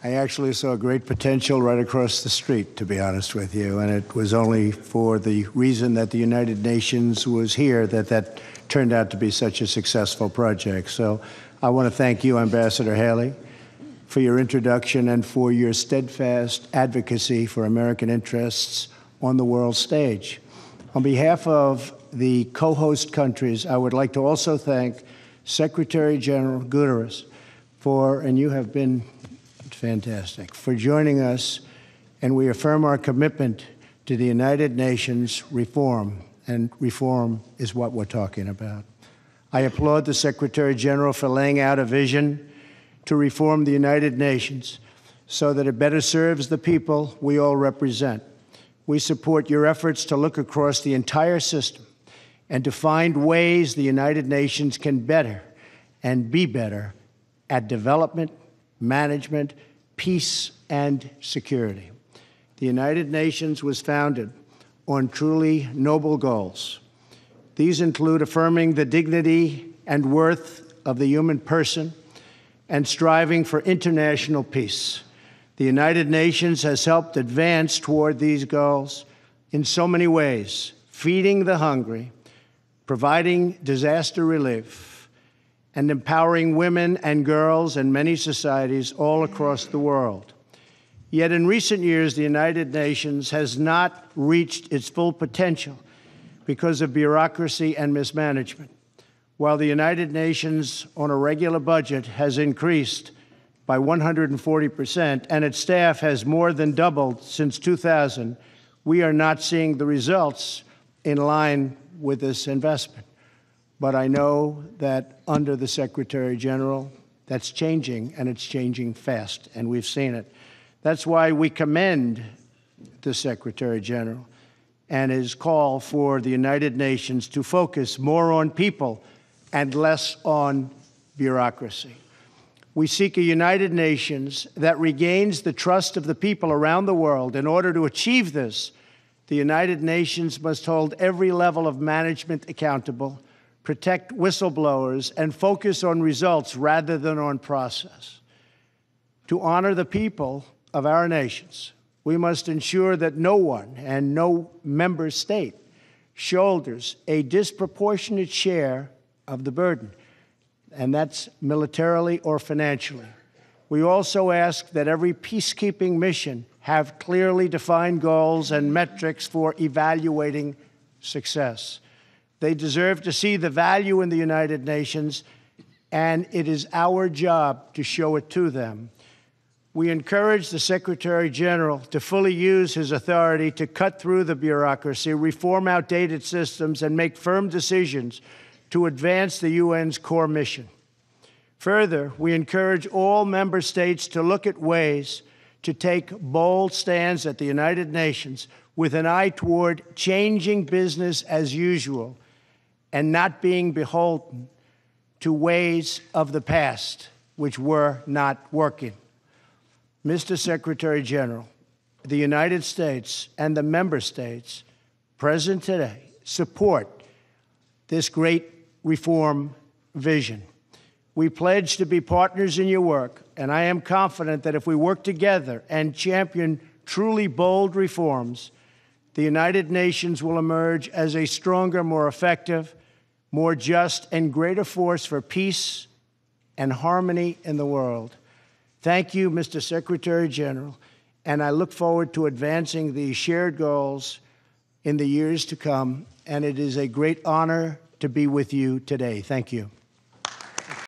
I actually saw great potential right across the street, to be honest with you, and it was only for the reason that the United Nations was here that turned out to be such a successful project. So I want to thank you, Ambassador Haley, for your introduction and for your steadfast advocacy for American interests on the world stage. On behalf of the co-host countries, I would like to also thank Secretary General Guterres and you have been fantastic, for joining us, and we affirm our commitment to the United Nations reform, and reform is what we're talking about. I applaud the Secretary General for laying out a vision to reform the United Nations so that it better serves the people we all represent. We support your efforts to look across the entire system and to find ways the United Nations can better and be better at development, management, peace, and security. The United Nations was founded on truly noble goals. These include affirming the dignity and worth of the human person and striving for international peace. The United Nations has helped advance toward these goals in so many ways: feeding the hungry, providing disaster relief, and empowering women and girls in many societies all across the world. Yet in recent years, the United Nations has not reached its full potential because of bureaucracy and mismanagement. While the United Nations on a regular budget has increased by 140% and its staff has more than doubled since 2000, we are not seeing the results in line with this investment. But I know that under the Secretary General, that's changing, and it's changing fast, and we've seen it. That's why we commend the Secretary General and his call for the United Nations to focus more on people and less on bureaucracy. We seek a United Nations that regains the trust of the people around the world. In order to achieve this, the United Nations must hold every level of management accountable, protect whistleblowers, and focus on results rather than on process. To honor the people of our nations, we must ensure that no one and no member state shoulders a disproportionate share of the burden, and that's militarily or financially. We also ask that every peacekeeping mission have clearly defined goals and metrics for evaluating success. They deserve to see the value in the United Nations, and it is our job to show it to them. We encourage the Secretary General to fully use his authority to cut through the bureaucracy, reform outdated systems, and make firm decisions to advance the UN's core mission. Further, we encourage all member states to look at ways to take bold stands at the United Nations with an eye toward changing business as usual and not being beholden to ways of the past which were not working. Mr. Secretary General, the United States and the member states present today support this great reform vision. We pledge to be partners in your work, and I am confident that if we work together and champion truly bold reforms, the United Nations will emerge as a stronger, more effective, more just, and greater force for peace and harmony in the world. Thank you, Mr. Secretary General, and I look forward to advancing these shared goals in the years to come, and it is a great honor to be with you today. Thank you.